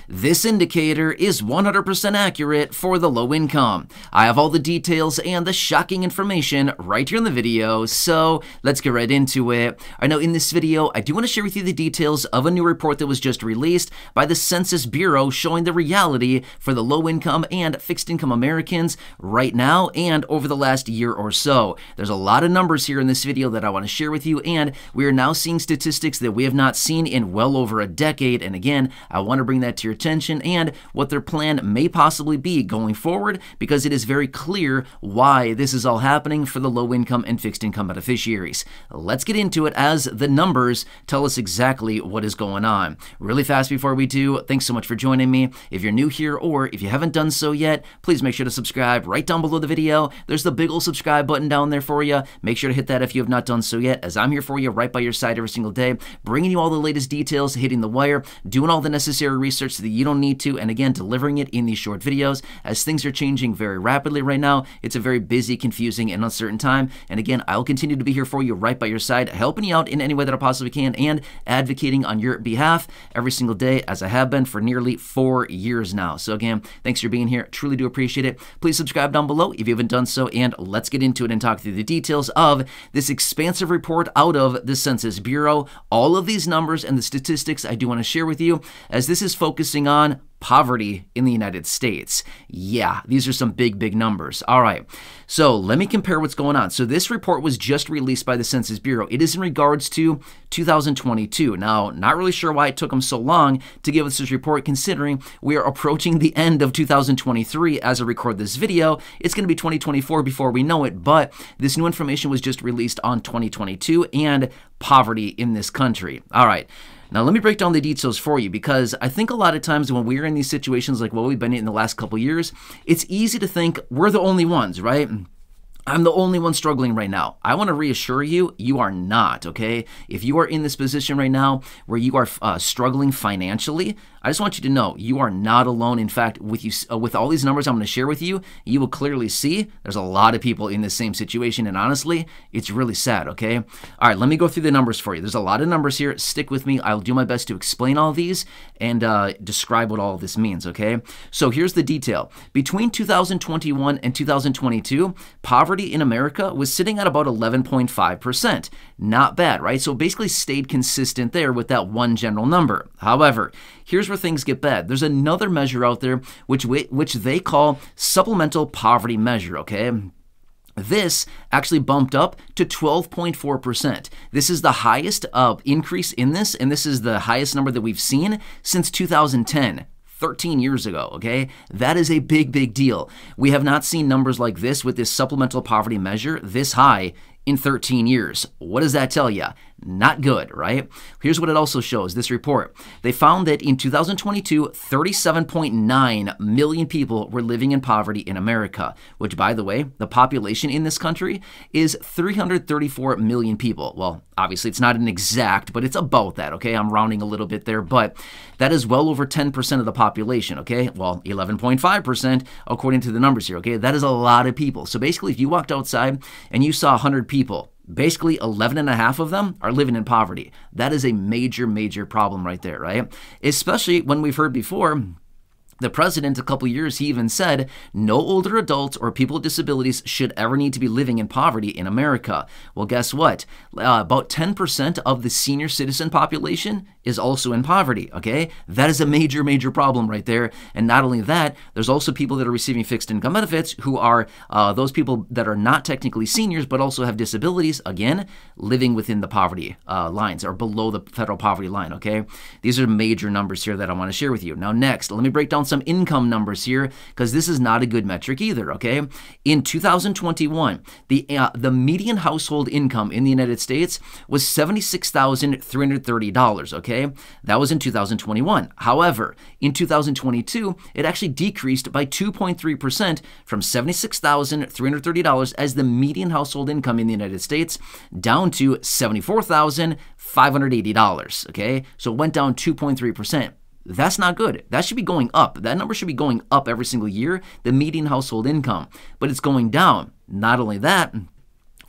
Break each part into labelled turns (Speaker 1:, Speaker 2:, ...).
Speaker 1: this indicator is 100% accurate for the low income. I have all the details and the shocking information right here in the video, so let's get right into it. I know in this video, I do want to share with you the details of a new report that was just released by the Census Bureau showing the reality for the low income and fixed income Americans right now and over the last year or so. There's a lot of numbers here in this video that I want to share with you, and we are now seeing statistics that we have not seen in well over a decade. And again, I want to bring that to your attention and what their plan may possibly be going forward, because it is very clear why this is all happening for the low income and fixed income beneficiaries. Let's get into it as the numbers tell us exactly what is going on. Really fast before we do, thanks so much for joining me. If you're new here or if you haven't done so yet, please make sure to subscribe right down below the video. There's the big old subscribe button down there for you. Make sure to hit that if you have not done so yet, as I'm here for you right by your side every single day, bringing you all the latest details, hitting the wire, doing all the necessary research so that you don't need to, and again, delivering it in these short videos as things are changing very rapidly right now. It's a very busy, confusing, and uncertain time. And again, I'll continue to be here for you right by your side, helping you out in any way that I possibly can and advocating on your behalf every single day, as I have been for nearly 4 years now. So again, thanks for being here. Truly do appreciate it. Please subscribe down below if you haven't done so, and let's get into it and talk through the details of this expansive report out of the Census Bureau. All of these numbers and the statistics I do want to share with you, as this is focusing on poverty in the United States. Yeah, these are some big numbers. All right, so let me compare what's going on. So this report was just released by the Census Bureau. It is in regards to 2022. Now, not really sure why it took them so long to give us this report, considering we are approaching the end of 2023 as I record this video. It's going to be 2024 before we know it, but this new information was just released on 2022 and poverty in this country. All right. Now, let me break down the details for you, because I think a lot of times when we're in these situations like what we've been in the last couple years, it's easy to think we're the only ones, right? I'm the only one struggling right now. I want to reassure you, you are not, okay? If you are in this position right now where you are struggling financially, I just want you to know you are not alone. In fact, with all these numbers I'm going to share with you, you will clearly see there's a lot of people in the same situation, and honestly, it's really sad, okay? All right, let me go through the numbers for you. There's a lot of numbers here. Stick with me. I'll do my best to explain all these and describe what all of this means, okay? So here's the detail. Between 2021 and 2022, poverty in America was sitting at about 11.5%. Not bad, right? So basically stayed consistent there with that one general number. However, here's where things get bad. There's another measure out there which they call supplemental poverty measure, okay? This actually bumped up to 12.4%. This is the highest increase in this, and this is the highest number that we've seen since 2010. 13 years ago, okay? That is a big deal. We have not seen numbers like this with this supplemental poverty measure this high in 13 years. What does that tell you? Not good, right? Here's what it also shows, this report. They found that in 2022, 37.9 million people were living in poverty in America, which, by the way, the population in this country is 334 million people. Well, obviously, it's not an exact, but it's about that, okay? I'm rounding a little bit there, but that is well over 10% of the population, okay? Well, 11.5% according to the numbers here, okay? That is a lot of people. So basically, if you walked outside and you saw 100 people, basically 11 and a half of them are living in poverty. That is a major problem right there, right? Especially when we've heard before, the president, a couple years, he even said no older adults or people with disabilities should ever need to be living in poverty in America. Well, guess what? About 10% of the senior citizen population is also in poverty, okay? That is a major problem right there. And not only that, there's also people that are receiving fixed income benefits who are those people that are not technically seniors but also have disabilities, again, living within the poverty lines or below the federal poverty line, okay? These are major numbers here that I want to share with you. Now, next, let me break down some income numbers here, because this is not a good metric either, okay? In 2021, the median household income in the United States was $76,330, okay? That was in 2021. However, in 2022, it actually decreased by 2.3% from $76,330 as the median household income in the United States down to $74,580, okay? So it went down 2.3%. That's not good. That should be going up. That number should be going up every single year, the median household income, but it's going down. Not only that,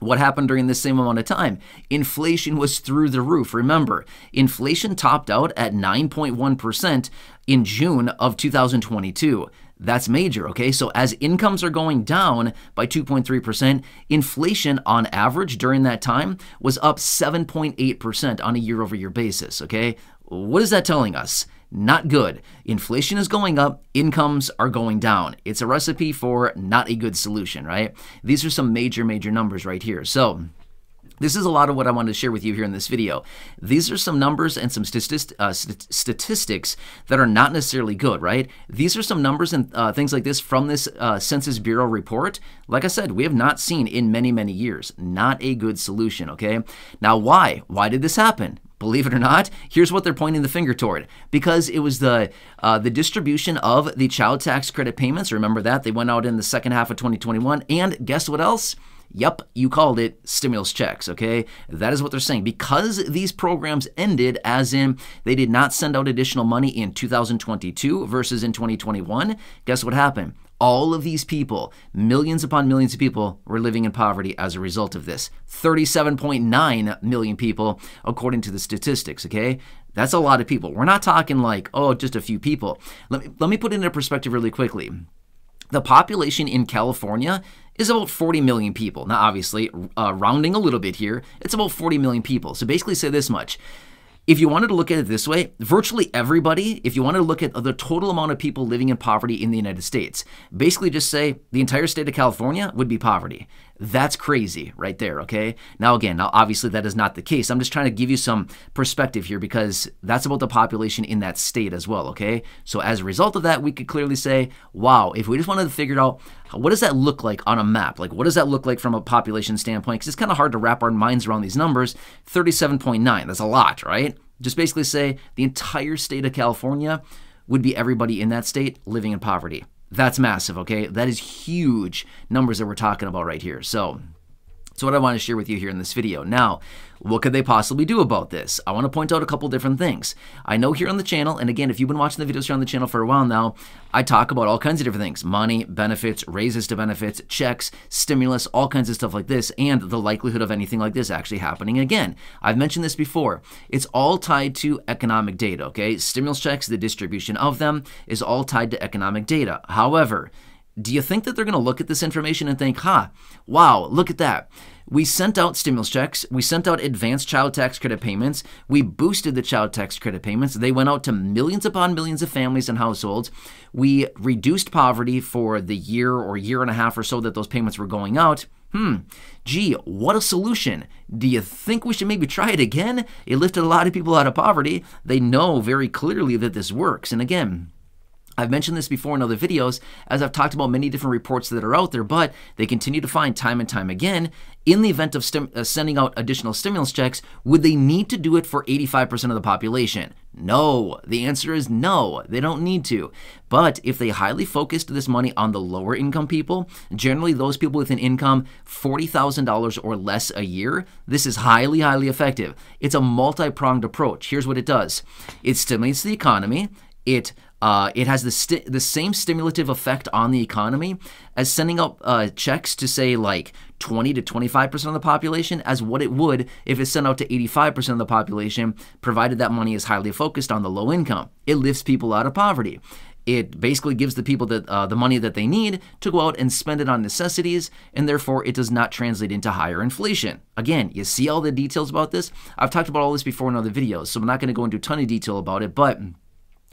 Speaker 1: What happened during this same amount of time? Inflation was through the roof. Remember, inflation topped out at 9.1% in June of 2022. That's major, okay? So as incomes are going down by 2.3%, inflation on average during that time was up 7.8% on a year-over-year basis, okay? What is that telling us? Not good. Inflation is going up, incomes are going down. It's a recipe for not a good solution, right? These are some major numbers right here. So this is a lot of what I wanted to share with you here in this video. These are some numbers and some statistics that are not necessarily good, right? These are some numbers and things like this from this Census Bureau report. Like I said, we have not seen in many years. Not a good solution, okay? Now, why? Why did this happen? Believe it or not, here's what they're pointing the finger toward. Because it was the distribution of the child tax credit payments. Remember that? They went out in the second half of 2021. And guess what else? Yep, you called it stimulus checks, okay? That is what they're saying. Because these programs ended, as in they did not send out additional money in 2022 versus in 2021, guess what happened? All of these people, millions upon millions of people, were living in poverty as a result of this. 37.9 million people, according to the statistics, okay? That's a lot of people. We're not talking like, oh, just a few people. Let me put it into perspective really quickly. The population in California is about 40 million people. Now, obviously, rounding a little bit here, it's about 40 million people. So basically say this much. If you wanted to look at it this way, virtually everybody, if you wanted to look at the total amount of people living in poverty in the United States, basically just say the entire state of California would be poverty. That's crazy right there, okay? Now again, obviously that is not the case. I'm just trying to give you some perspective here because that's about the population in that state as well, okay? So as a result of that, we could clearly say, wow, if we just wanted to figure out what does that look like on a map? Like what does that look like from a population standpoint? Because it's kind of hard to wrap our minds around these numbers. 37.9, that's a lot, right? Just basically say the entire state of California would be everybody in that state living in poverty. That's massive, okay? That is huge numbers that we're talking about right here. So that's what I want to share with you here in this video. Now, what could they possibly do about this? I want to point out a couple different things. I know here on the channel, and again, if you've been watching the videos here on the channel for a while now, I talk about all kinds of different things. Money, benefits, raises to benefits, checks, stimulus, all kinds of stuff like this, and the likelihood of anything like this actually happening again. I've mentioned this before. It's all tied to economic data, okay? Stimulus checks, the distribution of them is all tied to economic data. However, do you think that they're going to look at this information and think, wow, look at that. We sent out stimulus checks. We sent out advanced child tax credit payments. We boosted the child tax credit payments. They went out to millions upon millions of families and households. We reduced poverty for the year or year and a half or so that those payments were going out. Gee, what a solution. Do you think we should maybe try it again? It lifted a lot of people out of poverty. They know very clearly that this works. And again, I've mentioned this before in other videos, as I've talked about many different reports that are out there, but they continue to find time and time again, in the event of sending out additional stimulus checks, would they need to do it for 85% of the population? No. The answer is no. They don't need to. But if they highly focused this money on the lower income people, generally those people with an income $40,000 or less a year, this is highly effective. It's a multi-pronged approach. Here's what it does. It stimulates the economy. It has the same stimulative effect on the economy as sending out checks to say like 20 to 25% of the population as what it would if it's sent out to 85% of the population, provided that money is highly focused on the low income. It lifts people out of poverty. It basically gives the people the money that they need to go out and spend it on necessities, and therefore it does not translate into higher inflation. Again, you see all the details about this? I've talked about all this before in other videos, so I'm not going to go into a ton of detail about it, but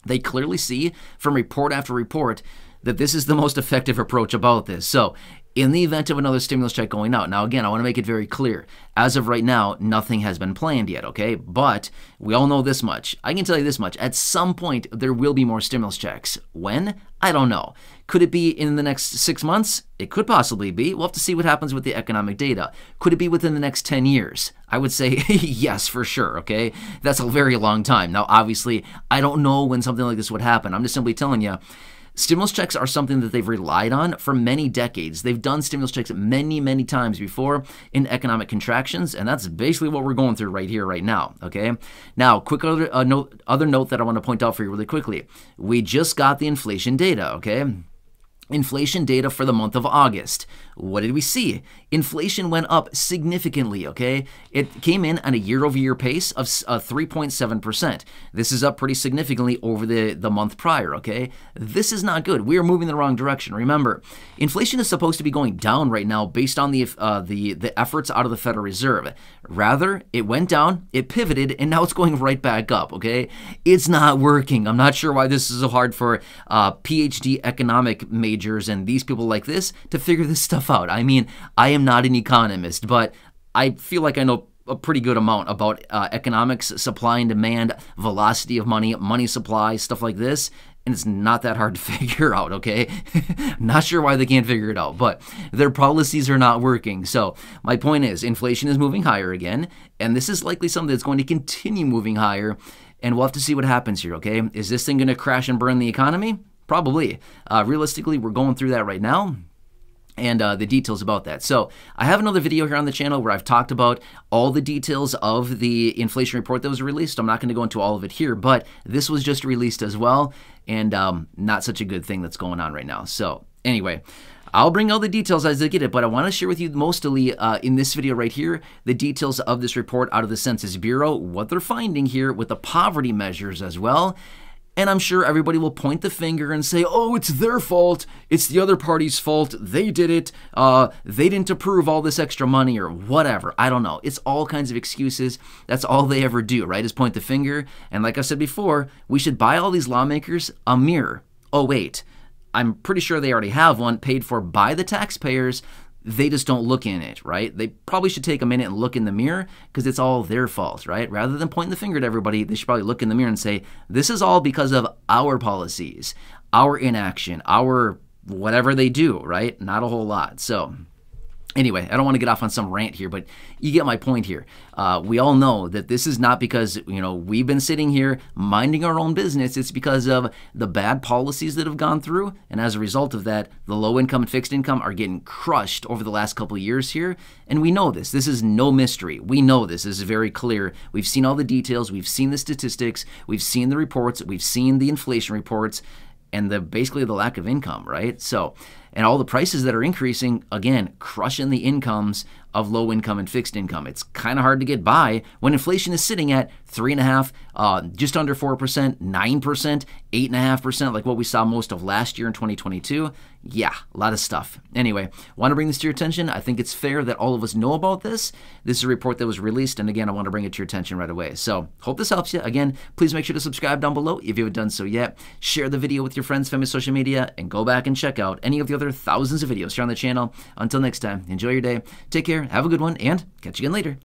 Speaker 1: they clearly see from report after report that this is the most effective approach about this. So in the event of another stimulus check going out, now again, I want to make it very clear. As of right now, nothing has been planned yet, okay? But we all know this much. I can tell you this much. At some point, there will be more stimulus checks. When? I don't know. Could it be in the next 6 months? It could possibly be. We'll have to see what happens with the economic data. Could it be within the next 10 years? I would say yes, for sure, okay? That's a very long time. Now, obviously, I don't know when something like this would happen. I'm just simply telling you, stimulus checks are something that they've relied on for many decades. They've done stimulus checks many times before in economic contractions, and that's basically what we're going through right here, right now, okay? Now, quick other note that I want to point out for you really quickly. We just got the inflation data, okay? Inflation data for the month of August. What did we see? Inflation went up significantly, okay? It came in on a year-over-year pace of 3.7%. This is up pretty significantly over the month prior, okay? This is not good. We are moving in the wrong direction. Remember, inflation is supposed to be going down right now based on the efforts out of the Federal Reserve. Rather, it went down, it pivoted, and now it's going right back up, okay? It's not working. I'm not sure why this is so hard for PhD economic majors and these people like this to figure this stuff out. I mean, I am not an economist, but I feel like I know a pretty good amount about economics, supply and demand, velocity of money, money supply, stuff like this. And it's not that hard to figure out, okay? Not sure why they can't figure it out, but their policies are not working. So my point is, inflation is moving higher again, and this is likely something that's going to continue moving higher, and we'll have to see what happens here, okay? Is this thing going to crash and burn the economy? Probably. Realistically, we're going through that right now, and the details about that. So I have another video here on the channel where I've talked about all the details of the inflation report that was released. I'm not going to go into all of it here, but this was just released as well, and not such a good thing that's going on right now. So anyway, I'll bring all the details as I get it, but I want to share with you mostly in this video right here, the details of this report out of the Census Bureau, what they're finding here with the poverty measures as well. And I'm sure everybody will point the finger and say, oh, it's their fault. It's the other party's fault. They did it. They didn't approve all this extra money or whatever. I don't know. It's all kinds of excuses. That's all they ever do, right, is point the finger. And like I said before, we should buy all these lawmakers a mirror. Oh, wait. I'm pretty sure they already have one paid for by the taxpayers. They just don't look in it, right? They probably should take a minute and look in the mirror because it's all their fault, right? Rather than pointing the finger at everybody, they should probably look in the mirror and say, this is all because of our policies, our inaction, our whatever they do, right? Not a whole lot. So anyway, I don't want to get off on some rant here, but you get my point here. We all know that this is not because, we've been sitting here minding our own business. It's because of the bad policies that have gone through. And as a result of that, the low income and fixed income are getting crushed over the last couple of years here. And we know this. This is no mystery. We know this. This is very clear. We've seen all the details. We've seen the statistics. We've seen the reports. We've seen the inflation reports and basically the lack of income, right? So, and all the prices that are increasing, again, crushing the incomes of low income and fixed income. It's kind of hard to get by when inflation is sitting at 3.5%, just under 4%, 9%, 8.5%, like what we saw most of last year in 2022. Yeah, a lot of stuff. Anyway, want to bring this to your attention. I think it's fair that all of us know about this. This is a report that was released, and again, I want to bring it to your attention right away. So, hope this helps you. Again, please make sure to subscribe down below if you haven't done so yet. Share the video with your friends, family, social media, and go back and check out any of the other thousands of videos here on the channel. Until next time, enjoy your day, take care, have a good one, and catch you again later.